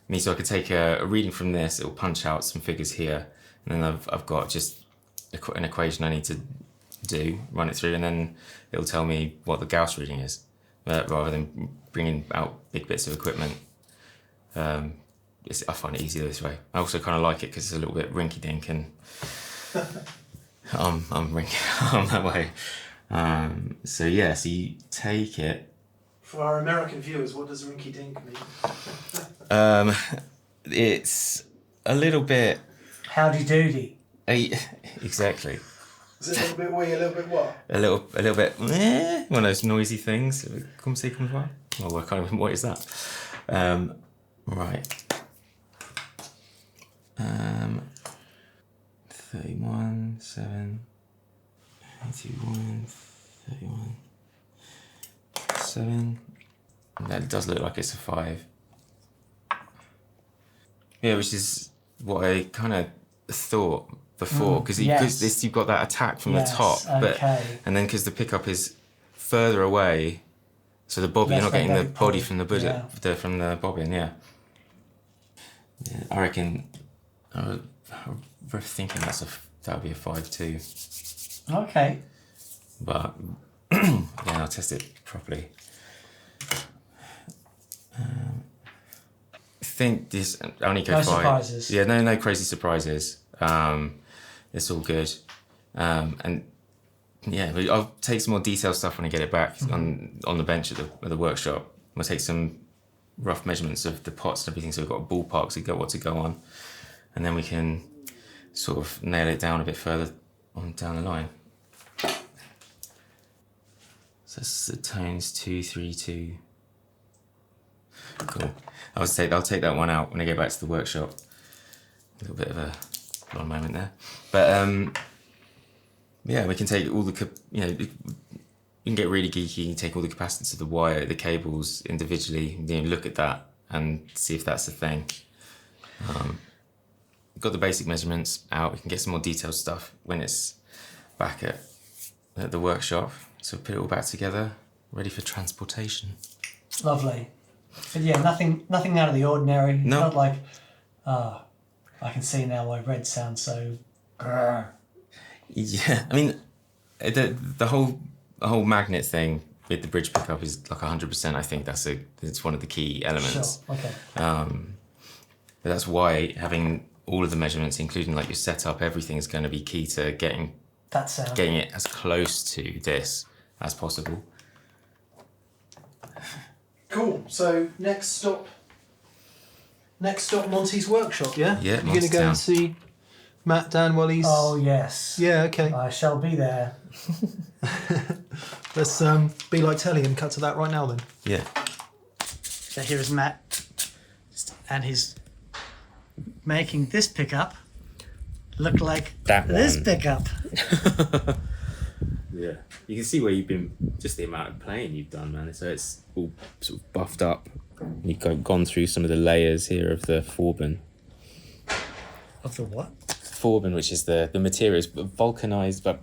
me, so I could take a reading from this. It'll punch out some figures here, and then I've got just an equation I need to run it through, and then it'll tell me what the Gauss reading is, rather than bringing out big bits of equipment. I find it easier this way. I also kind of like it because it's a little bit rinky-dink, and I'm that way. So you take it. For our American viewers, what does rinky dink mean? It's a little bit. Howdy doody. Exactly. Is it a little bit wee, a little bit what? A little bit. One of those noisy things. Come see, come on. Well, I can't even. What is that? Right. 31, 7, 81, 31, 7. That does look like it's a 5. Yeah, which is what I kind of thought before, because this you've got that attack from the top, and then because the pickup is further away, so the bobbin, you're not getting the body from the from the bobbin. Yeah, I reckon. We're thinking that would be a 5 too. Okay. But I'll test it properly. I think this alnico 5. No surprises. Yeah, no crazy surprises. It's all good. And I'll take some more detailed stuff when I get it back on the bench at the workshop. We'll take some rough measurements of the pots and everything, so we've got a ballpark to go on, and then we can sort of nail it down a bit further on down the line. So that's the tones 2, 3, 2. Cool. I'll take that one out when I get back to the workshop. A little bit of a long moment there, but we can take all the you can get really geeky. You can take all the capacitance of the wire, the cables individually. Look at that and see if that's a thing. Got the basic measurements out. We can get some more detailed stuff when it's back at the workshop. So put it all back together, ready for transportation. Lovely. But yeah, nothing out of the ordinary. No. Not like, I can see now why red sounds so. Grrr. Yeah, I mean, the whole magnet thing with the bridge pickup is like 100%. I think it's one of the key elements. Sure. Okay. But that's why having all of the measurements, including like your setup, everything is going to be key to getting it as close to this as possible. Cool. So next stop, Monty's workshop. Yeah. Yeah. You're gonna go and see Matt Dan while he's. Oh yes. Yeah. Okay. I shall be there. Let's be like Tele and cut to that right now then. Yeah. So here is Matt, and he's making this pickup look like this pickup. Yeah, you can see where you've been, just the amount of playing you've done, man. So it's all sort of buffed up. You've gone through some of the layers here of the Forbin. Of the what? Forbin, which is the materials, vulcanized, but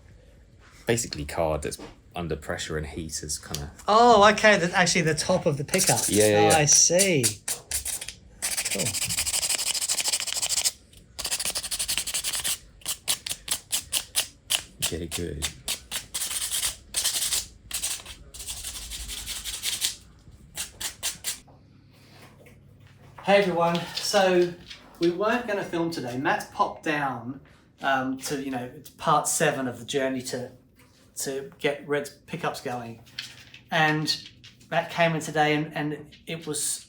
basically card that's under pressure and heat is kind of. Oh, okay. That's actually the top of the pickup. Yeah. I see. Cool. Get it good. Hey everyone. So we weren't going to film today. Matt's popped down to, it's part 7 of the journey to get Red's pickups going. And Matt came in today and it was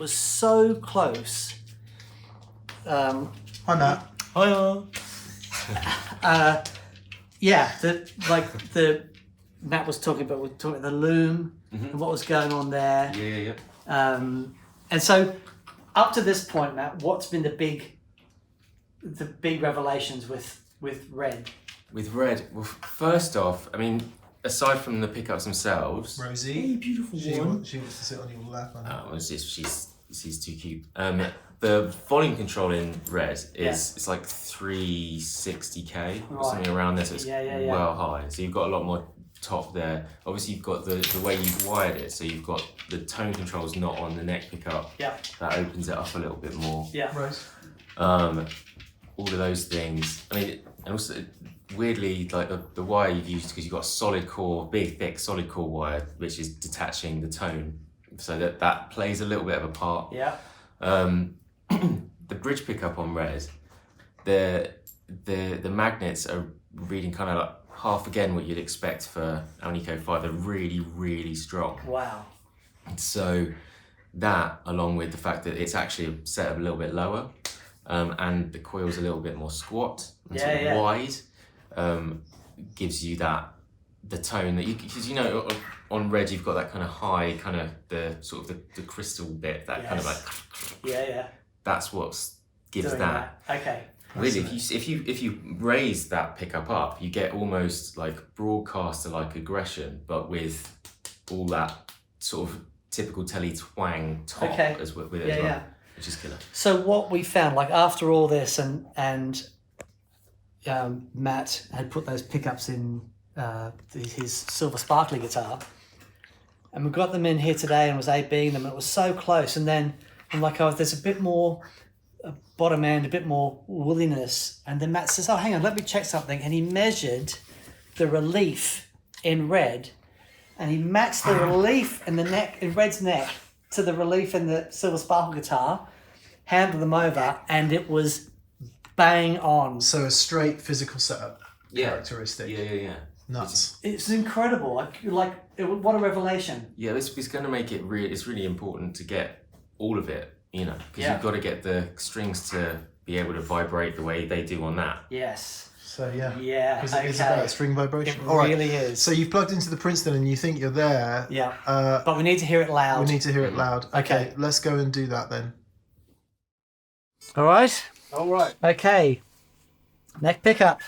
so close. Hi, Matt. Hiya. Matt was talking about the loom and what was going on there. Yeah. And so up to this point, Matt, what's been the big revelations with Red? With Red, well, first off, I mean, aside from the pickups themselves, Rosie, hey, beautiful one. She wants to sit on your lap. She's too cute. The volume control in Red it's like 360k or something around there, so it's well high. So you've got a lot more top there. Obviously, you've got the way you've wired it, so you've got the tone controls not on the neck pickup. Yeah. That opens it up a little bit more. Yeah. Right. All of those things. I mean, and also weirdly, like the wire you've used, because you've got a solid core, big, thick, solid core wire, which is detaching the tone, so that plays a little bit of a part. Yeah. The bridge pickup on Red, the magnets are reading kind of like half again what you'd expect for alnico 5. They're really, really strong. Wow. So that, along with the fact that it's actually set up a little bit lower, and the coil's a little bit more squat and sort of wide, gives you the tone that because on Red you've got that kind of high, kind of the sort of the crystal bit, that kind of like that's what gives doing that. Okay. Really, if you raise that pickup up, you get almost like broadcaster like aggression, but with all that sort of typical Tele twang top as with it as well, which is killer. So what we found, like after all this, and Matt had put those pickups in his silver sparkly guitar, and we got them in here today and was A-Bing them, and it was so close. And then I'm like, there's a bit more bottom end, a bit more woolliness. And then Matt says, hang on, let me check something. And he measured the relief in Red, and he matched the relief in the neck, in Red's neck, to the relief in the silver sparkle guitar, handled them over, and it was bang on. So a straight physical setup characteristic. Yeah. Nuts. It's incredible. What a revelation. Yeah, it's going to make it it's really important to get all of it, because you've got to get the strings to be able to vibrate the way they do on that. Yes. So yeah. Yeah. Because it is about string vibration. It really is. So you've plugged into the Princeton and you think you're there. Yeah. But we need to hear it loud. We need to hear it loud. Okay, let's go and do that then. All right. All right. Okay. Neck pickup.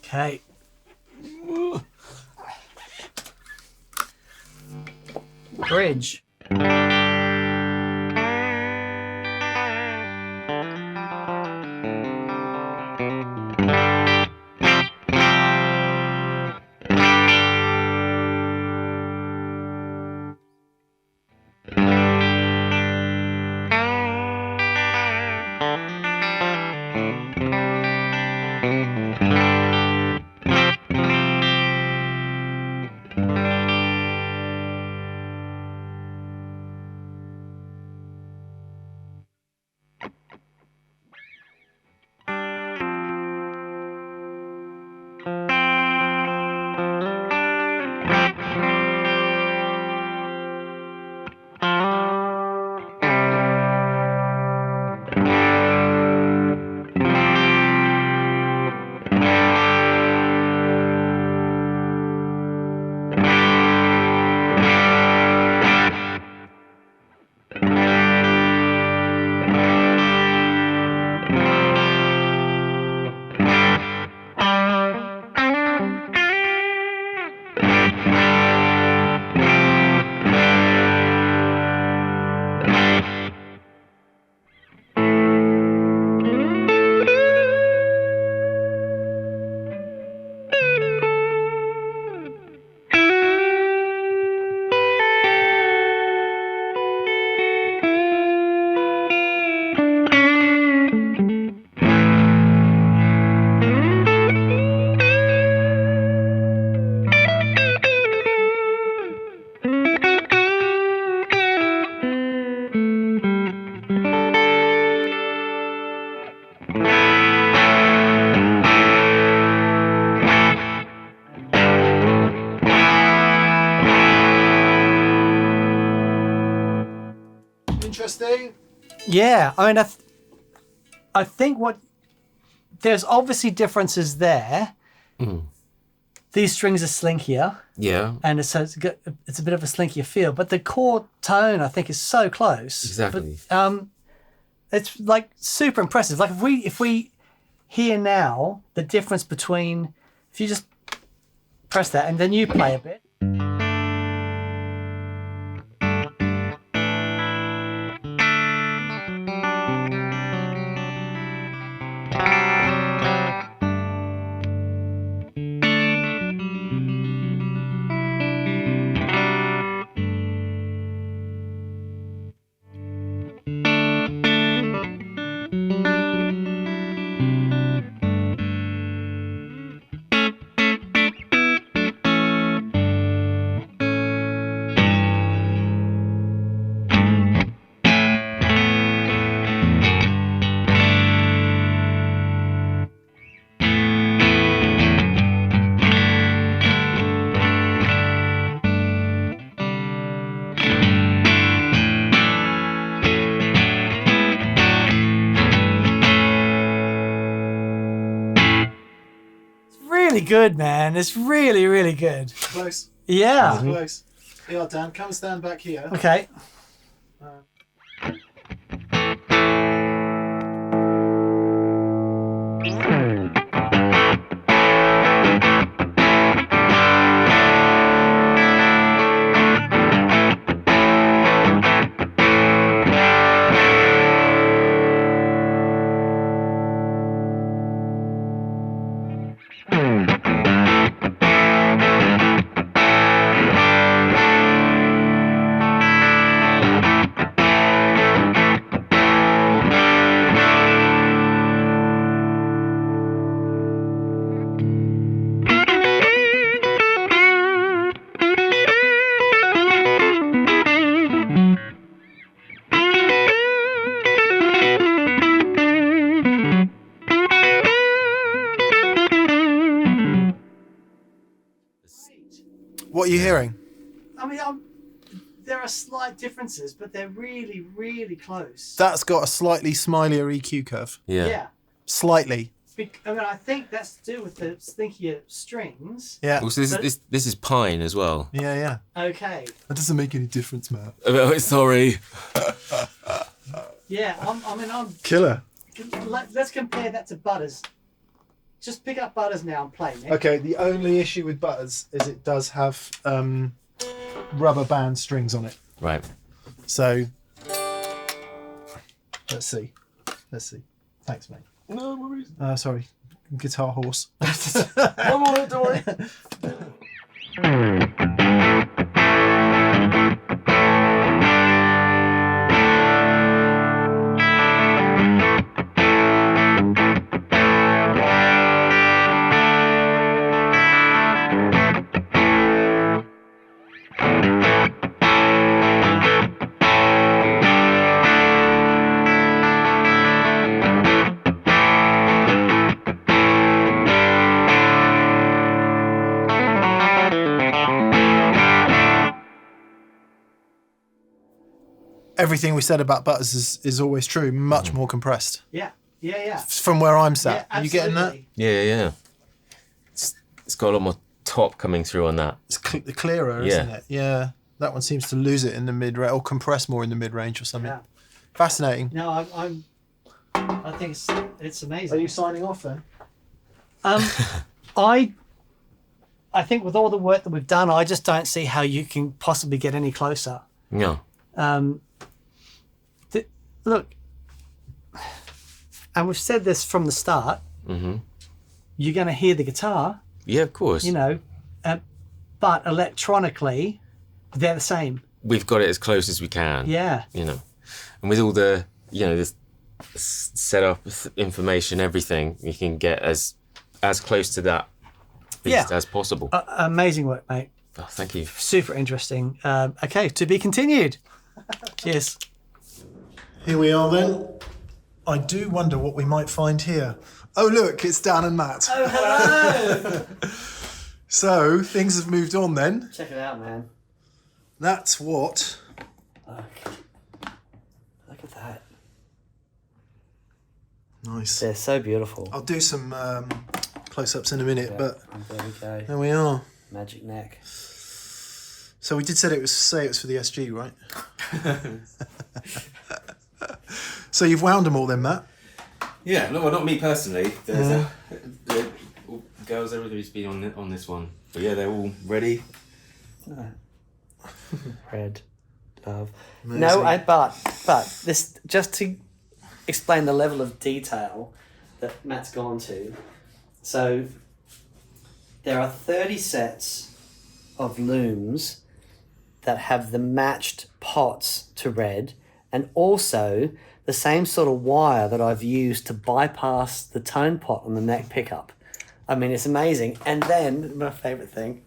Okay. Bridge. Yeah, I mean, I think there's obviously differences there. These strings are slinkier. Yeah. And it's a bit of a slinkier feel, but the core tone I think is so close. Exactly. But, it's like super impressive. Like if we hear now the difference between, if you just press that and then you play a bit. Really good, man. It's really, really good. Close. Yeah. Close. Yeah, Dan, come and stand back here. Okay. What are you hearing? I mean, there are slight differences, but they're really, really close. That's got a slightly smilier EQ curve. Yeah. Slightly. I mean, I think that's to do with the slinkier strings. Yeah. Also, this is pine as well. Yeah. Okay. That doesn't make any difference, Matt. Oh, sorry. Yeah, I'm Killer. let's compare that to Butters. Just pick up Butters now and play, Nick. Okay, the only issue with Butters is it does have rubber band strings on it. Right. So, let's see. Thanks, mate. No worries. Sorry. Guitar horse. I'm on it, don't worry. Everything we said about Butters is always true. Much more compressed. Yeah. From where I'm sat. Yeah, Are you getting that? absolutely. Yeah. It's got a lot more top coming through on that. It's clearer, isn't it? Yeah. That one seems to lose it in the mid-range, or compress more in the mid-range or something. Yeah. Fascinating. No, I think it's amazing. Are you signing off then? I think with all the work that we've done, I just don't see how you can possibly get any closer. No. Look, and we've said this from the start. Mm-hmm. You're going to hear the guitar, Yeah, of course. but electronically, they're the same. We've got it as close as we can. Yeah. And with all the, this setup information, everything, you can get as close to that as possible. Amazing work, mate. Oh, thank you. Super interesting. Okay, to be continued. Cheers. Here we are then. I do wonder what we might find here. Oh, look, it's Dan and Matt. Oh, hello. So, things have moved on then. Check it out, man. That's what... Look at that. Nice. They're so beautiful. I'll do some close-ups in a minute, but There we go. there we are. Magic neck. So we did say it was for the SG, right? So you've wound them all then, Matt? Yeah, no, well, not me personally. There's girls, everybody's been on this one. But yeah, they're all ready. Red. Love. Amazing. No, but this, just to explain the level of detail that Matt's gone to. So there are 30 sets of looms that have the matched pots to red, and also the same sort of wire that I've used to bypass the tone pot on the neck pickup. I mean, it's amazing. And then, my favourite thing,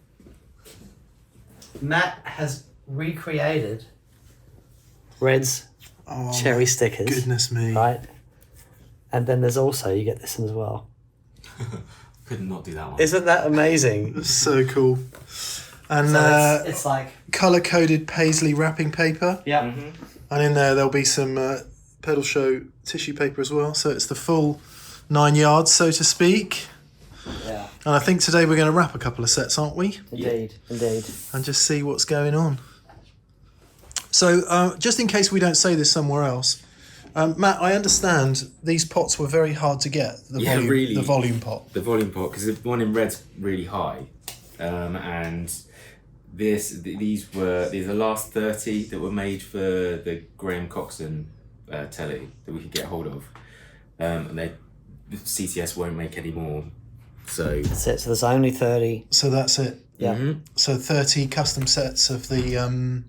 Matt has recreated Red's cherry stickers. Goodness me. Right? And then there's also, you get this one as well. Could not do that one. Isn't that amazing? That's so cool. And So it's like... colour-coded paisley wrapping paper. Yeah. Mm-hmm. And in there'll be some pedal show tissue paper as well. So it's the full 9 yards, so to speak. Yeah. And I think today we're going to wrap a couple of sets, aren't we? Indeed. And just see what's going on. So just in case we don't say this somewhere else, Matt, I understand these pots were very hard to get. The volume pot. The volume pot, because the one in red's really high, and these are the last 30 that were made for the Graham Coxon Tele that we could get hold of, and the CTS won't make any more. So That's it. So there's only 30. So that's it. Yeah. Mm-hmm. So 30 custom sets of the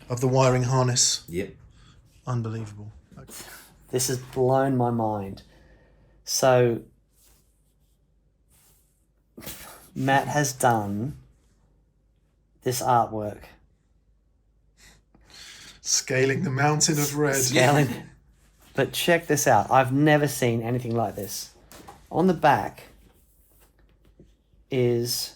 wiring harness. Yep. Unbelievable. This has blown my mind. So Matt has done this artwork. Scaling the mountain of red. Scaling. But check this out. I've never seen anything like this. On the back is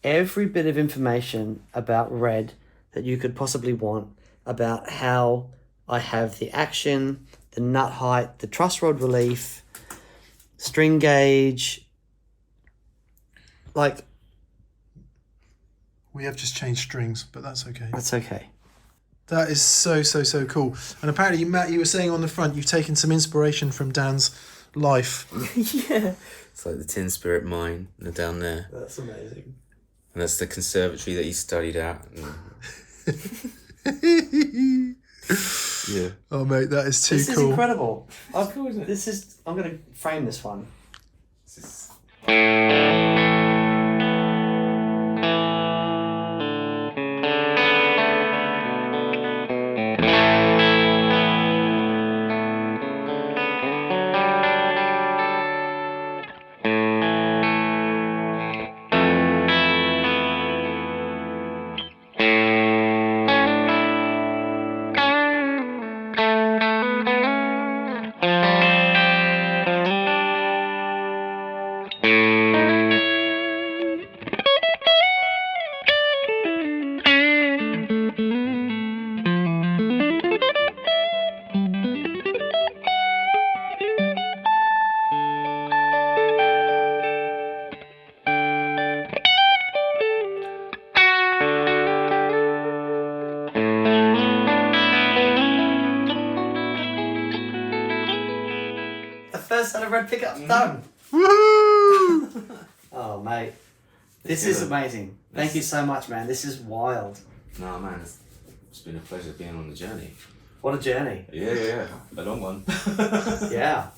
every bit of information about red that you could possibly want, about how I have the action, the nut height, the truss rod relief, string gauge. Like, We have just changed strings, but that's okay. that's okay. That is so cool. And apparently, Matt, you were saying on the front, you've taken some inspiration from Dan's life. Yeah. It's like the Tin Spirit mine down there. That's amazing. And that's the conservatory that he studied at. Yeah. Oh, mate, that is too This is cool. incredible. Cool, isn't it? I'm going to frame this one. First set of red pickups done. Woohoo! Oh, mate. This is amazing. Thank you so much, man. This is wild. No, man, it's been a pleasure being on the journey. What a journey. Yeah, a long one. Yeah.